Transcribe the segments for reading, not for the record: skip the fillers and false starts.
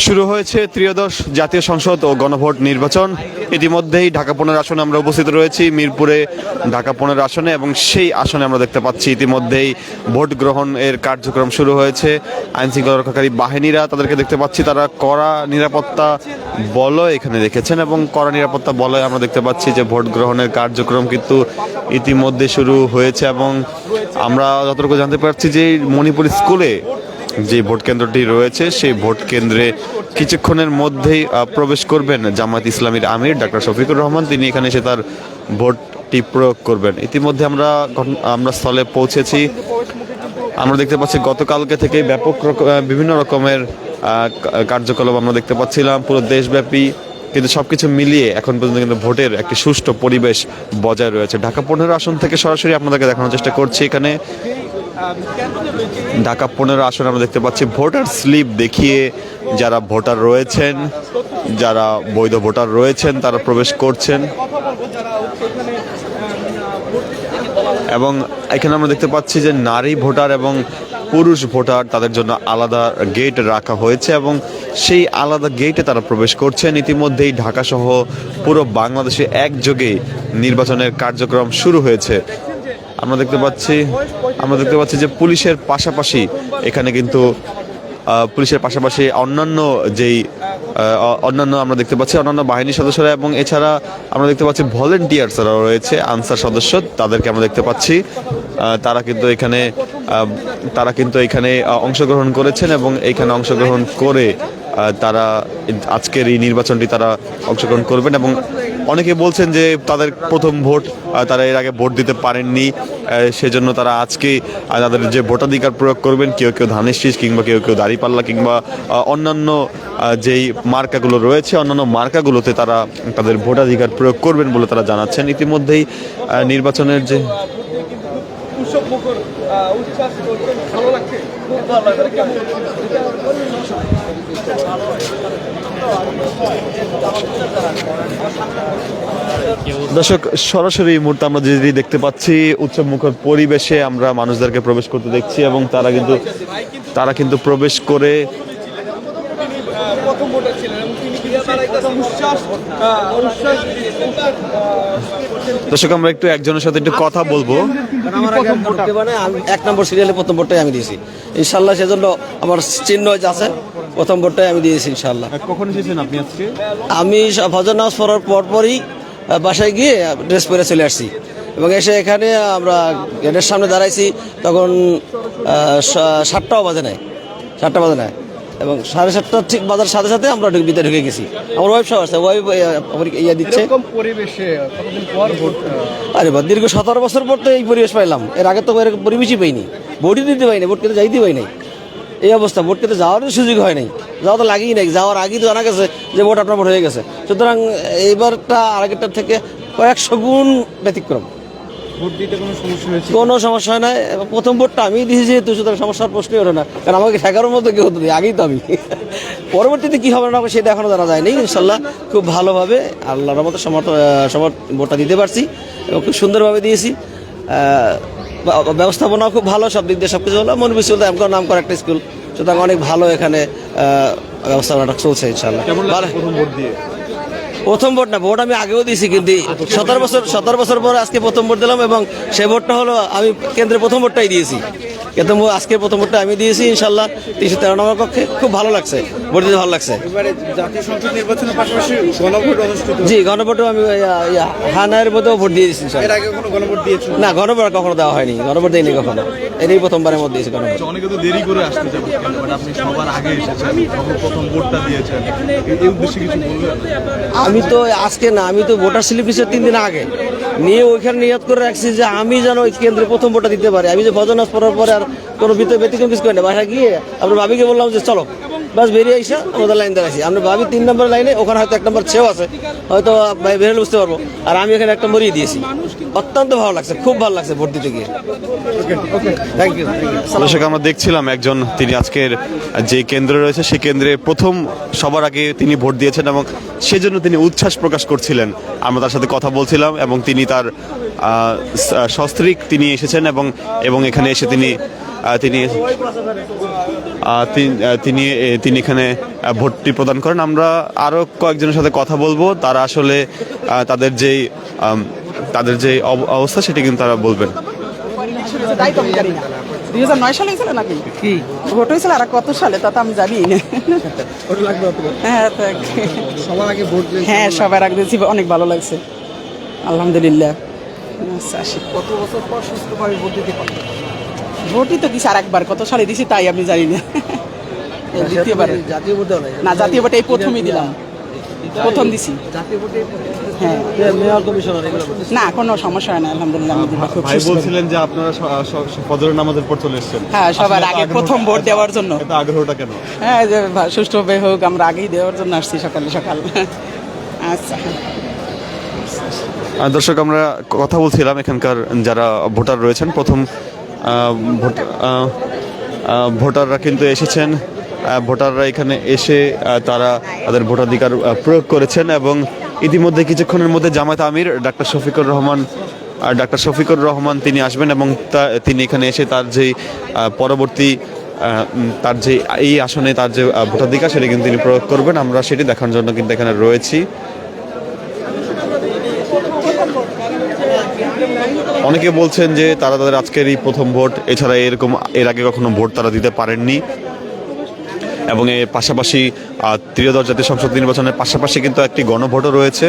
শুরু হয়েছে ত্রয়োদশ জাতীয় সংসদ ও গণভোট নির্বাচন। ইতিমধ্যেই ঢাকা 15 আসনে আমরা উপস্থিত রয়েছি, মিরপুরে ঢাকা 15 আসনে, এবং সেই আসনে আমরা দেখতে পাচ্ছি ইতিমধ্যেই ভোট গ্রহণের কার্যক্রম শুরু হয়েছে। আইন শৃঙ্খলা রক্ষাকারী বাহিনীরা তাদেরকে দেখতে পাচ্ছি, তারা কড়া নিরাপত্তা বলয় এখানে রেখেছেন, এবং কড়া নিরাপত্তা বলয় আমরা দেখতে পাচ্ছি যে ভোট গ্রহণের কার্যক্রম কিন্তু ইতিমধ্যে শুরু হয়েছে। এবং আমরা যতটুকু জানতে পারছি যে মণিপুর স্কুলে যে ভোট কেন্দ্রটি রয়েছে সেই ভোট কেন্দ্রে কিছুক্ষণের মধ্যেই প্রবেশ করবেন জামায়াত ইসলামীর আমির ডাক্তার শফিকুর রহমান। তিনি এখানে এসে তার ভোটটি প্রয়োগ করবেন। ইতিমধ্যে আমরা স্থলে পৌঁছেছি। আমরা দেখতে পাচ্ছি গতকালকে থেকে ব্যাপক বিভিন্ন রকমের কার্যকলাপ আমরা দেখতে পাচ্ছিলাম পুরো দেশব্যাপী, কিন্তু সবকিছু মিলিয়ে এখন পর্যন্ত কিন্তু ভোটের একটি সুষ্ঠু পরিবেশ বজায় রয়েছে। ঢাকা 15 আসন থেকে সরাসরি আপনাদেরকে দেখানোর চেষ্টা করছি। এখানে ঢাকা 15 আসনে আমরা দেখতে পাচ্ছি ভোটার স্লিপ দেখিয়ে যারা ভোটার রয়েছেন, যারা বৈধ ভোটার রয়েছেন তারা প্রবেশ করছেন। এবং এখানে আমরা দেখতে পাচ্ছি যে নারী ভোটার এবং পুরুষ ভোটার তাদের জন্য আলাদা গেট রাখা হয়েছে, এবং সেই আলাদা গেটে তারা প্রবেশ করছেন। ইতিমধ্যেই ঢাকা সহ পুরো বাংলাদেশে একযোগে নির্বাচনের কার্যক্রম শুরু হয়েছে। আমরা দেখতে পাচ্ছি যে পুলিশের পাশাপাশি এখানে কিন্তু অন্যান্য আমরা দেখতে পাচ্ছি অন্যান্য বাহিনীর সদস্যরা, এবং এছাড়া আমরা দেখতে পাচ্ছি ভলেন্টিয়ার্সরা রয়েছে, আনসার সদস্য, তাদেরকে আমরা দেখতে পাচ্ছি। তারা কিন্তু এখানে অংশগ্রহণ করেছেন, এবং এইখানে অংশগ্রহণ করে তারা আজকের এই নির্বাচনটি তারা অংশগ্রহণ করবেন। এবং অনেকে বলছেন যে তাদের প্রথম ভোট, তারা এর আগে ভোট দিতে পারেননি, সেজন্য তারা আজকে তাদের যে ভোটাধিকার প্রয়োগ করবেন। কেউ ধানের শীষ, কিংবা কেউ দাঁড়িপাল্লা, কিংবা অন্যান্য যেই মার্কাগুলো রয়েছে অন্যান্য মার্কাগুলোতে তারা তাদের ভোটাধিকার প্রয়োগ করবেন বলে তারা জানাচ্ছেন। ইতিমধ্যেই নির্বাচনের যে দর্শক, সরাসরি এই মুহূর্তে আমরা যেটি দেখতে পাচ্ছি উৎসব মুখর পরিবেশে আমরা মানুষদেরকে প্রবেশ করতে দেখছি, এবং তারা কিন্তু প্রবেশ করে দর্শক আমরা একটু একজনের সাথে একটু কথা বলবো। এক নম্বর সিরিয়ালে প্রথম ভোটটাই আমি দিয়েছি ইনশাল্লাহ, সেজন্য আমার চিহ্ন আছে, প্রথম ভোটটাই আমি দিয়েছি ইনশাল্লাহ। কখন এসেছেন আপনি আজকে? আমি ফজর নামাজ পড়ার পরপরই বাসায় গিয়ে ড্রেস পরে চলে আসছি, এবং এসে এখানে আমরা গেটের সামনে দাঁড়াইছি, তখন 7টাও বাজে নাই, এবং 7:30 ঠিক বাজার সাথে সাথে আমরা ভিতরে ঢুকে গেছি। আমার ওয়াইফ সব আছে, ওয়াইফ দিচ্ছে। আরে বা দীর্ঘ 17 বছর পর তো এই পরিবেশ পাইলাম, এর আগে তো এরকম পরিবেশই পাইনি, ভোটই দিতে পাইনি, ভোট কেটে যাইতে পাই নাই। এই অবস্থা, ভোট কেটে যাওয়ার সুযোগ হয় নাই, যাওয়া তো লাগেই নাই, যাওয়ার আগেই তো জানা গেছে যে ভোট আপনার ভোট হয়ে গেছে। সুতরাং এইবারটা আগেরটার থেকে কয়েকশো গুণ ব্যতিক্রম। ভোট দিতে কোনো সমস্যা হয় না। প্রথম ভোটটা আমি দিয়েছি যেহেতু, সুতরাং সমস্যার প্রশ্নই ওঠে না, কারণ আমাকে ঠেকানোর মতো কেউ হতো আগেই তো আমি। পরবর্তীতে কী হবে না সেটা এখনও জানা যায়নি। ইনশাল্লাহ খুব ভালোভাবে আল্লাহর মতো সবার ভোটটা দিতে পারছি, এবং খুব সুন্দরভাবে দিয়েছি। ব্যবস্থাপনাও খুব ভালো, সব দিক দিয়ে সব কিছু হলো। মনিপুর স্কুল নাম করা একটা স্কুল, সুতরাং অনেক ভালো এখানে ব্যবস্থাপনাটা চলছে ইনশাল্লাহ। প্রথম ভোট না, ভোট আমি আগেও দিয়েছি, কিন্তু 17 বছর পরে আজকে প্রথম ভোট দিলাম, এবং সেই ভোটটা হলো আমি কেন্দ্রে প্রথম ভোটটাই দিয়েছি, কিন্তু আজকে প্রথম ভোটটা আমি দিয়েছি ইনশাল্লাহ 313 নম্বর কক্ষে। খুব ভালো লাগছে, ভোট দিতে ভালো লাগছে। জাতীয় সংসদ নির্বাচনের পাশাপাশি গণভোট অনুষ্ঠিত। জি, গণভোটও আমি হানায়ের মধ্যেও ভোট দিয়ে দিয়েছি। এর আগে কোনো গণভোট দিয়েছেন? না, গণভোট কখনো দেওয়া হয়নি, গণভোট দেয়নি কখনো, এটাই প্রথমবার মধ্যে দিয়েছি গণভোট। অনেকে তো দেরি করে আসতে যাবে, আপনি সবার আগে এসেছেন, প্রথম ভোটটা দিয়েছেন, এই উদ্দেশ্যে কিছু বলবেন? আমি তো আজকে না, আমি তো ভোটার স্লিপ নিয়েছি 3 দিন আগে, নিয়ে ওইখানে নিয়ত করে রাখছি যে আমি যেন ওই কেন্দ্রে প্রথম ভোটটা দিতে পারি। আমি যে ফজর নামাজ পড়ার পরে আর কোনো ব্যতিক্রম কিছু করি না, বাসায় গিয়ে আপনার ভাবিকে বললাম যে চলো, বাস বেরিয়ে আইসা আমাদের লাইন দাঁড়াইছি। আমরা ভাবি 3 নম্বর লাইনে, ওখানে হয়তো 1 নম্বর ছেও আছে, হয়তো বেরোলে বুঝতে পারবো, আর আমি এখানে 1 নম্বরই দিয়েছি। অত্যন্ত ভালো লাগছে, খুব ভালো লাগছে ভোট দিতে গিয়ে। Thank you. দর্শক, আমরা দেখছিলাম একজন, তিনি আজকের যে কেন্দ্র রয়েছে সেই কেন্দ্রে প্রথম সবার আগে তিনি ভোট দিয়েছেন, এবং সেজন্য তিনি উচ্ছ্বাস প্রকাশ করছিলেন। আমরা তার সাথে কথা বলছিলাম, এবং তিনি তার সস্ত্রীক তিনি এসেছেন, এবং এখানে এসে তিনি তিনি তিনি এখানে ভোটটি প্রদান করেন। আমরা আরও কয়েকজনের সাথে কথা বলবো, তারা আসলে তাদের যে অবস্থা সেটি কিন্তু তারা বলবেন। 2009 সালে হয়েছিল নাকি কি ভোট হয়েছিল, আর কত সালে তা তো আমি জানি না। হ্যাঁ সবার আগে ভোট হ্যাঁ সবার আগে দিয়েছি, অনেক ভালো লাগছে আলহামদুলিল্লাহ। আচ্ছা আসি। কত বছর পর সুস্থভাবে ভোট দিতে পারবেন? ভোটই তো দিছি আর একবার, কত সালে দিছি তাই আমি জানি না। দ্বিতীয়বার জাতীয় ভোটে না, জাতীয় ভোটে এই প্রথমই দিলাম, প্রথম দিছি। জাতীয় ভোটে হ্যাঁ মেয়র কমিশনার এগুলো না কোনো সমস্যা হয় না আলহামদুলিল্লাহ। আমি দিবা খুব ভাই সুস্থ। বলছিলেন যে আপনারা ফজরের নামাজের পর চলে এসেছেন। হ্যাঁ সবার আগে প্রথম ভোট দেওয়ার জন্য। এত আগ্রহটা কেন? হ্যাঁ যে সুষ্ঠুভাবে হোক, আমরা আগেই দেওয়ার জন্য আসছি সকালে সকাল। আচ্ছা দর্শক, আমরা কথা বলছিলাম এখানকার যারা ভোটার রয়েছেন। প্রথম ভোটাররা কিন্তু এসেছেন। ভোটাররা এখানে এসে তারা তাদের ভোটাধিকার প্রয়োগ করেছেন এবং ইতিমধ্যে কিছুক্ষণের মধ্যে জামায়াত আমির ডাক্তার শফিকুর রহমান তিনি আসবেন এবং তিনি এখানে এসে তার যেই পরবর্তী তার যে এই আসনে তার যে ভোটাধিকার সেটি কিন্তু তিনি প্রয়োগ করবেন। আমরা সেটি দেখার জন্য কিন্তু এখানে রয়েছি। অনেকে বলছেন যে তারা তাদের আজকের এই প্রথম ভোট, এছাড়া এর আগে কখনো ভোট তারা দিতে পারেননি এবং এর পাশাপাশি ত্রিদশ জাতীয় সংসদ নির্বাচনের পাশাপাশি কিন্তু একটি গণভোটও রয়েছে।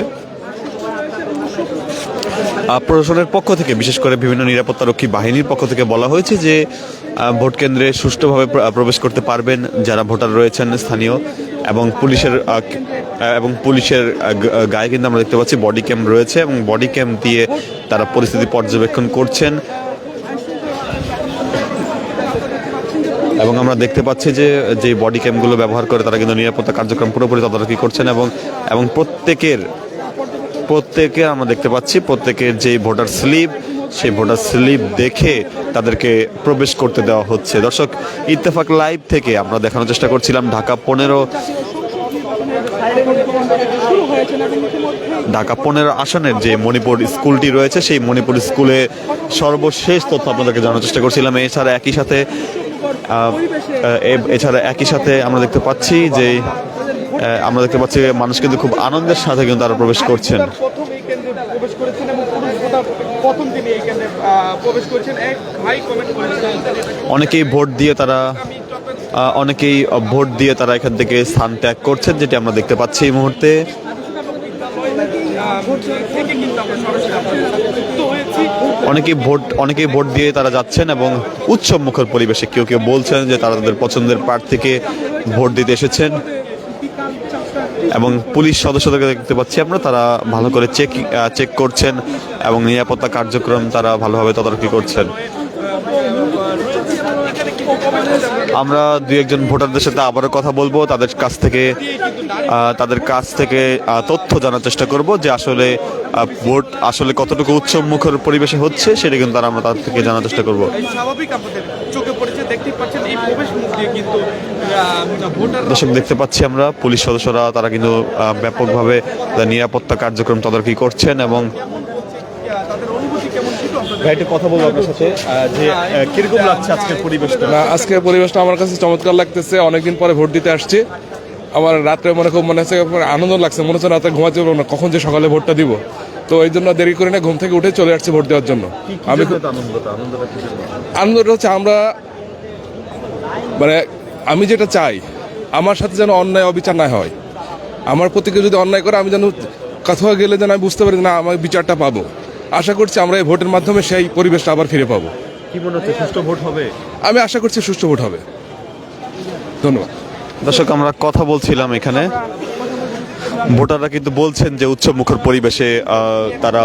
প্রশাসনের পক্ষ থেকে, বিশেষ করে বিভিন্ন নিরাপত্তারক্ষী বাহিনীর পক্ষ থেকে বলা হয়েছে যে ভোট কেন্দ্রে সুষ্ঠুভাবে প্রবেশ করতে পারবেন যারা ভোটার রয়েছেন স্থানীয়, এবং পুলিশের গায়ে কিন্তু আমরা দেখতে পাচ্ছি বডি ক্যাম রয়েছে এবং বডি ক্যাম দিয়ে তারা পরিস্থিতি পর্যবেক্ষণ করছেন। এবং আমরা দেখতে পাচ্ছি যে বডি ক্যামগুলো ব্যবহার করে তারা কিন্তু নিরাপত্তা কার্যক্রম পুরোপুরি তদারকি করছেন এবং প্রত্যেকে আমরা দেখতে পাচ্ছি প্রত্যেকের যে ভোটার স্লিপ, সেই ভোটার স্লিপ দেখে তাদেরকে প্রবেশ করতে দেওয়া হচ্ছে। দর্শক, ইত্তেফাক লাইভ থেকে আমরা দেখানোর চেষ্টা করছিলাম ঢাকা 15 আসনের যে মণিপুর স্কুলটি রয়েছে, সেই মণিপুর স্কুলে সর্বশেষ তথ্য আপনাদেরকে জানানোর চেষ্টা করছিলাম। এছাড়া একই সাথে আমরা দেখতে পাচ্ছি মানুষ কিন্তু খুব আনন্দের সাথে কিন্তু তারা প্রবেশ করছেন। অনেকেই ভোট দিয়ে তারা এখান থেকে স্থান ত্যাগ করছেন, যেটি আমরা দেখতে পাচ্ছি এই মুহূর্তে। অনেকেই ভোট দিয়ে তারা যাচ্ছেন এবং উৎসব মুখর পরিবেশে কেউ কেউ বলছেন যে তারা তাদের পছন্দের প্রার্থীকে ভোট দিতে এসেছেন এবং পুলিশ সদস্যদেরকে দেখতে পাচ্ছি আমরা, তারা ভালো করে চেক করছেন এবং নিরাপত্তা কার্যক্রম তারা ভালোভাবে তদারকি করছেন। আমরা দুই একজন ভোটারদের সাথে আবারও কথা বলবো, তাদের কাছ থেকে তথ্য জানার চেষ্টা করব যে আসলে ভোট আসলে কতটুকু উৎসব মুখর পরিবেশে হচ্ছে, সেটা কিন্তু আমরা তাদের থেকে জানার চেষ্টা করব। দর্শক, দেখতে পাচ্ছি আমরা পুলিশ সদস্যরা তারা কিন্তু ব্যাপকভাবে নিরাপত্তা কার্যক্রম তদারকি করছেন এবং কথা বলবো আপনার সাথে যে কিরকম লাগছে আজকের পরিবেশটা? আজকের পরিবেশটা আমার কাছে চমৎকার লাগতেছে। অনেকদিন পরে ভোট দিতে আসছি। আমার রাত্রে খুব মনে হচ্ছে আনন্দ লাগছে, মনে হচ্ছে রাতে ঘুমাতে পারবো না, কখন যে সকালে ভোটটা দিব। তো এই জন্য দেরি করে না ঘুম থেকে উঠে চলে আসছি ভোট দেওয়ার জন্য। আনন্দটা হচ্ছে আমি যেটা চাই, আমার সাথে যেন অন্যায় অবিচার না হয়। আমার প্রতি কেউ যদি অন্যায় করে, আমি যেন কোথাও গেলে যেন আমি বুঝতে পারি না আমার বিচারটা পাবো। আশা করছি আমরা এই ভোটের মাধ্যমে সেই পরিবেশটা আবার ফিরে পাবো। কি মনে হচ্ছে, সুষ্ঠু ভোট হবে? আমি আশা করছি সুষ্ঠু ভোট হবে। ধন্যবাদ। দর্শক, আমরা কথা বলছিলাম এখানে, ভোটাররা কিন্তু বলছেন যে উৎসব মুখর পরিবেশে তারা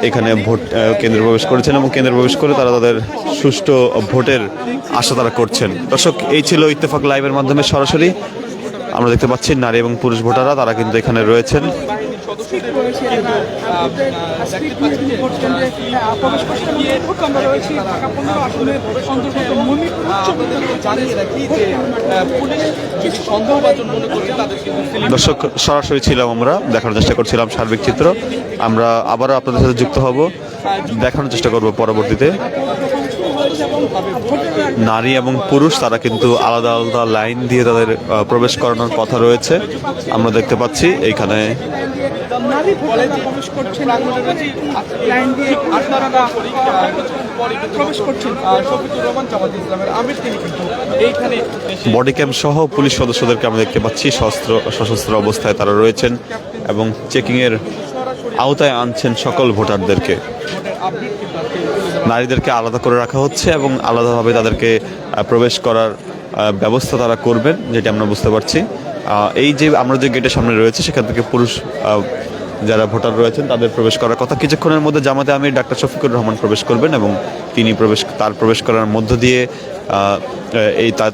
এখানে ভোট কেন্দ্রে প্রবেশ করেছেন এবং কেন্দ্রে প্রবেশ করে তারা তাদের সুষ্ঠু ভোটের আশা তারা করছেন। দর্শক, এই ছিল ইত্তেফাক লাইভের মাধ্যমে সরাসরি আমরা দেখতে পাচ্ছি নারী এবং পুরুষ ভোটাররা তারা কিন্তু এখানে রয়েছেন। দর্শক, সরাসরি ছিলাম, আমরা দেখানোর চেষ্টা করছিলাম সার্বিক চিত্র। আমরা আবারও আপনাদের সাথে যুক্ত হব, দেখানোর চেষ্টা করব পরবর্তীতে। নারী এবং পুরুষ তারা কিন্তু আলাদা আলাদা লাইন দিয়ে তাদের প্রবেশ করানোর কথা রয়েছে। আমরা দেখতে পাচ্ছি এইখানে নারী ভোটাররা প্রবেশ করছেন, লাইন দিয়ে আপনারা প্রবেশ করছেন। বডি ক্যাম্প সহ পুলিশ সদস্যদেরকে আমরা দেখতে পাচ্ছি সশস্ত্র অবস্থায় তারা রয়েছেন এবং চেকিং এর আওতায় আনছেন সকল ভোটারদেরকে। নারীদেরকে আলাদা করে রাখা হচ্ছে এবং আলাদাভাবে তাদেরকে প্রবেশ করার ব্যবস্থা তারা করবেন, যেটা আমরা বুঝতে পারছি। এই যে আমরা যে গেটের সামনে রয়েছে সেখান থেকে পুরুষ যারা ভোটার রয়েছেন তাদের প্রবেশ করার কথা। কিছুক্ষণের মধ্যে জামাতে আমির ডাক্তার শফিকুর রহমান প্রবেশ করবেন এবং তিনি তার প্রবেশ করার মধ্য দিয়ে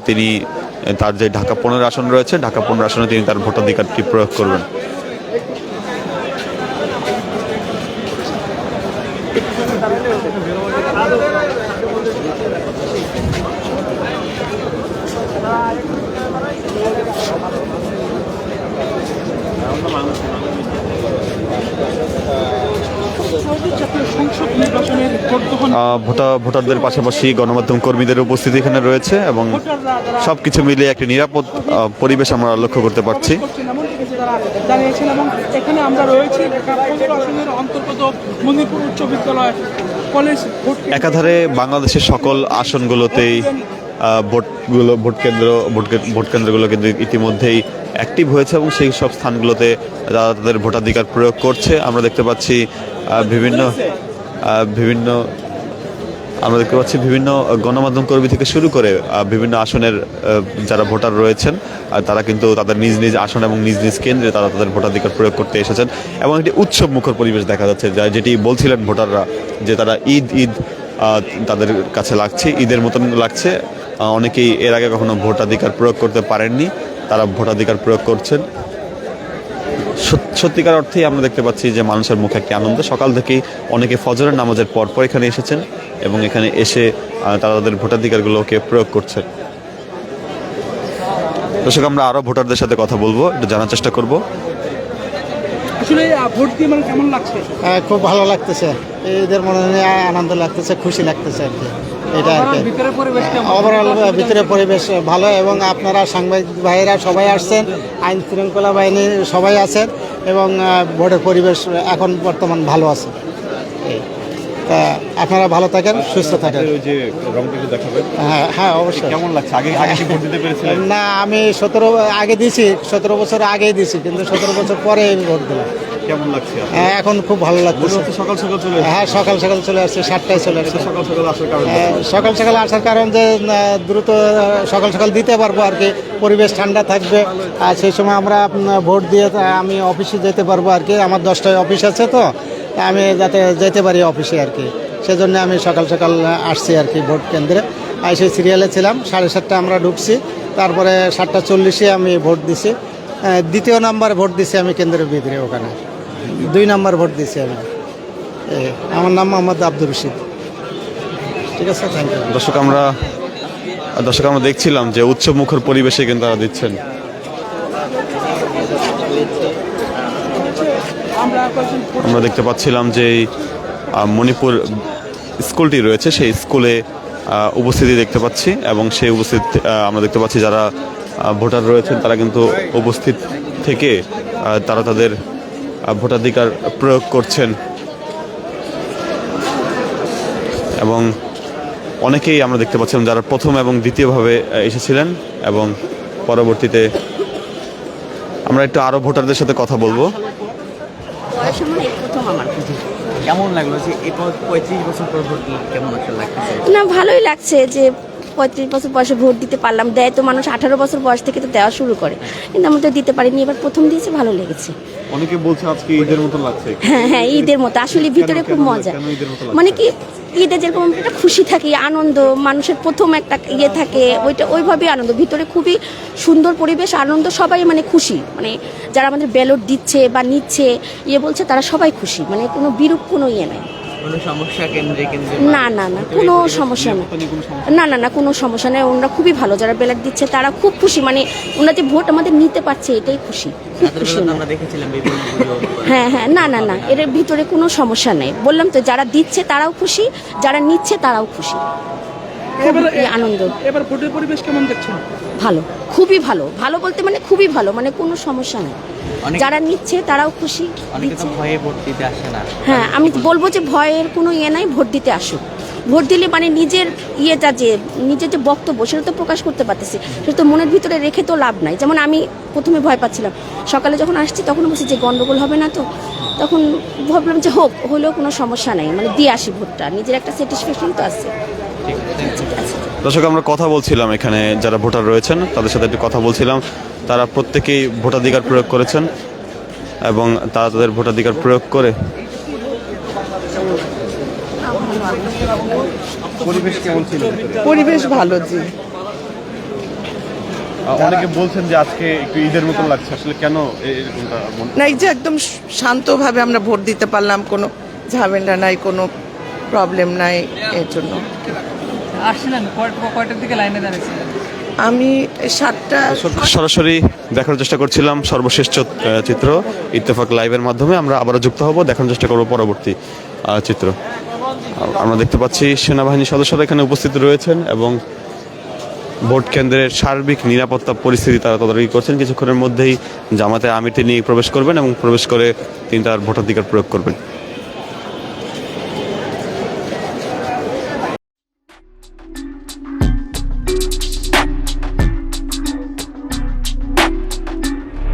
তিনি তার যে ঢাকা 15 আসন রয়েছে, ঢাকা 15 আসনে তিনি তার ভোটাধিকারটি প্রয়োগ করবেন। ভোটারদের পাশাপাশি গণমাধ্যম কর্মীদের উপস্থিতি এখানে রয়েছে এবং সবকিছু মিলিয়ে একটি নিরাপদ পরিবেশ আমরা লক্ষ্য করতে পারছি। এখানে আমরা রয়েছি অন্তর্গত মণিপুর উচ্চ বিদ্যালয় কলেজ। একাধারে বাংলাদেশের সকল আসনগুলোতেই ভোট কেন্দ্রগুলো কিন্তু ইতিমধ্যেই অ্যাক্টিভ হয়েছে এবং সেই সব স্থানগুলোতে যারা তাদের ভোটাধিকার প্রয়োগ করছে। আমরা দেখতে পাচ্ছি বিভিন্ন গণমাধ্যম কর্মী থেকে শুরু করে বিভিন্ন আসনের যারা ভোটার রয়েছেন তারা কিন্তু তাদের নিজ নিজ আসন এবং নিজ নিজ কেন্দ্রে তারা তাদের ভোটাধিকার প্রয়োগ করতে এসেছেন এবং একটি উৎসব মুখর পরিবেশ দেখা যাচ্ছে, যেটি বলছিলেন ভোটাররা যে তারা ঈদ তাদের কাছে লাগছে, ঈদের মতন লাগছে। অনেকেই এর আগে কখনো ভোটাধিকার প্রয়োগ করতে পারেননি, তারা ভোটাধিকার প্রয়োগ করছেন। সত্যিকার অর্থেই আমরা দেখতে পাচ্ছি যে মানুষের মুখে একটি আনন্দ। সকাল থেকেই অনেকে ফজরের নামাজের পর এখানে এসেছেন এবং এখানে এসে তারা তাদের ভোটাধিকারগুলোকে প্রয়োগ করছেন। দর্শক, আমরা আরো ভোটারদের সাথে কথা বলবো, একটু জানার চেষ্টা করব। আসলে ভোট দিয়ে মানে কেমন লাগছে? খুব ভালো লাগতেছে, এদের মনে আনন্দ লাগতেছে, খুশি লাগতেছে আর কি। এটা আর কি ওভারঅল ভিতরে পরিবেশ ভালো এবং আপনারা সাংবাদিক ভাইয়েরা সবাই আসছেন, আইন শৃঙ্খলা বাহিনী সবাই আছেন এবং ভোটের পরিবেশ এখন বর্তমান ভালো আছে। তা আপনারা ভালো থাকেন, সুস্থ থাকেন। হ্যাঁ অবশ্যই। কেমন লাগছে? আগে ভোট দিতে পেরেছিলেন? না, আমি 17 বছর আগেই দিয়েছি, কিন্তু 17 বছর পরে আমি ভোট দিলাম। কেমন লাগছে? এখন খুব ভালো লাগছে। সকাল চলে হ্যাঁ, সকাল চলে আসছে, 7টায় চলে আসছে। সকাল আসার কারণ যে দ্রুত সকাল দিতে পারবো আর কি, পরিবেশ ঠান্ডা থাকবে আর সেই সময় আমরা ভোট দিয়ে আমি অফিসে যেতে পারবো আর কি। আমার 10টায় অফিস আছে, তো আমি যাতে যেতে পারি অফিসে আর কি, সেজন্য আমি সকাল আসছি আর কি ভোট কেন্দ্রে। এসে সিরিয়ালে ছিলাম, 7:30 আমরা ঢুকছি, তারপরে 7:40 আমি ভোট দিছি। 2 নাম্বার ভোট দিছি আমি কেন্দ্রের ভিতরে, ওখানে 2 নাম্বার ভোট দিছি আমি। আমার নাম মোহাম্মদ আব্দুর রশিদ। ঠিক আছে, থ্যাংক ইউ। দর্শক আমরা দেখছিলাম যে উৎসব মুখর পরিবেশে কিন্তু তারা দিচ্ছেন। আমরা দেখতে পাচ্ছিলাম যে মণিপুর স্কুলটি রয়েছে, সেই স্কুলে উপস্থিতি দেখতে পাচ্ছি এবং সেই আমরা দেখতে পাচ্ছি যারা ভোটার রয়েছেন তারা কিন্তু উপস্থিত থেকে তারা তাদের ভোটাধিকার প্রয়োগ করছেন এবং অনেকেই আমরা দেখতে পাচ্ছিলাম যারা প্রথম এবং দ্বিতীয়ভাবে এসেছিলেন এবং পরবর্তীতে আমরা একটু আরো ভোটারদের সাথে কথা বলবো। কেমন লাগলো যে 35 বছর পর ভোট দিলাম, কেমন লাগছে? না, ভালোই লাগছে যে 35 বছর বয়সে ভোট দিতে পারলাম। দেয় তো মানুষ 18 বছর বয়স থেকে তো দেওয়া শুরু করে, কিন্তু আমরা তো দিতে পারিনি, এবার প্রথম দিয়েছে, ভালো লেগেছে। অনেকে বলছে আজকে ঈদের মতো লাগছে। হ্যাঁ, ঈদের মতো। আসলে ভিতরে খুব মজা, মানে কি ঈদে যেরকম একটা খুশি থাকে, আনন্দ, মানুষের প্রথম একটা থাকে, ওইভাবেই আনন্দ। ভিতরে খুবই সুন্দর পরিবেশ, আনন্দ, সবাই মানে খুশি, মানে যারা আমাদের ব্যালট দিচ্ছে বা নিচ্ছে বলছে তারা সবাই খুশি, মানে কোনো বিরূপ কোনো নাই। কোনো সমস্যা কেন্দ্রে না, কোনো সমস্যা নেই। না, কোনো সমস্যা নেই। ওনারা খুবই ভালো, যারা ব্যালট দিচ্ছে তারা খুব খুশি, মানে ওনারা যে ভোট আমাদের নিতে পারছে এটাই খুশি, খুব খুশি। হ্যাঁ, না, এর ভিতরে কোনো সমস্যা নেই। বললাম তো, যারা দিচ্ছে তারাও খুশি, যারা নিচ্ছে তারাও খুশি। খুব আনন্দ। এবার ভোটের পরিবেশ কেমন দেখছেন? ভালো, খুবই ভালো। ভালো বলতে মানে খুবই ভালো, মানে কোনো সমস্যা নেই। অনেক- যারা নিচ্ছে তারাও খুশি অনেকে তো দিচ্ছে। ভয়ে ভোট দিতে আসে না। হ্যাঁ, আমি বলবো যে ভয়ের কোনো ইয়ে নাই, ভোট দিতে আসুক। ভোট দিলে মানে নিজের ইয়েটা যে নিজের যে বক্তব্য সেটা তো প্রকাশ করতে পারতেছি, সেটা তো মনের ভিতরে রেখে তো লাভ নাই। যেমন আমি প্রথমে ভয় পাচ্ছিলাম, সকালে যখন আসছি তখন বলছি যে গন্ডগোল হবে না তো, তখন ভাবলাম যে হোক, হলেও কোনো সমস্যা নেই, মানে দিয়ে আসি ভোটটা, নিজের একটা স্যাটিসফ্যাকশন তো আছে। দর্শক, আমরা কথা বলছিলাম এখানে যারা ভোটার রয়েছেন তাদের সাথে একটু কথা বলছিলাম। তারা প্রত্যেকেই ভোটাধিকার প্রয়োগ করেছেন এবং তারা তাদের ভোটাধিকার প্রয়োগ করে পরিবেশ ভালো, জি। অনেকে বলছেন যে আজকে একটু ঈদের মতন লাগছে, আসলে কেন এরকমটা? না, এই যে একদম শান্তভাবে আমরা ভোট দিতে পারলাম, কোনো ঝামেলা নাই, কোনো প্রবলেম নাই, এর জন্য। আসছিলেন কয়টার দিকে লাইনে দাঁড়িয়েছিলেন? আমি 7টা। সরাসরি দেখার চেষ্টা করছিলাম সর্বশেষ চিত্র ইত্তেফাক লাইভের মাধ্যমে। আমরা আবারও যুক্ত হব, দেখার চেষ্টা করব পরবর্তী চিত্র। আমরা দেখতে পাচ্ছি সেনাবাহিনী সদস্যরা এখানে উপস্থিত রয়েছেন এবং ভোট কেন্দ্রের সার্বিক নিরাপত্তা পরিস্থিতি তারা তদারকি করছেন। কিছুক্ষণের মধ্যেই জামাতে আমির তিনি প্রবেশ করবেন এবং প্রবেশ করে তিনি তার ভোটাধিকার প্রয়োগ করবেন।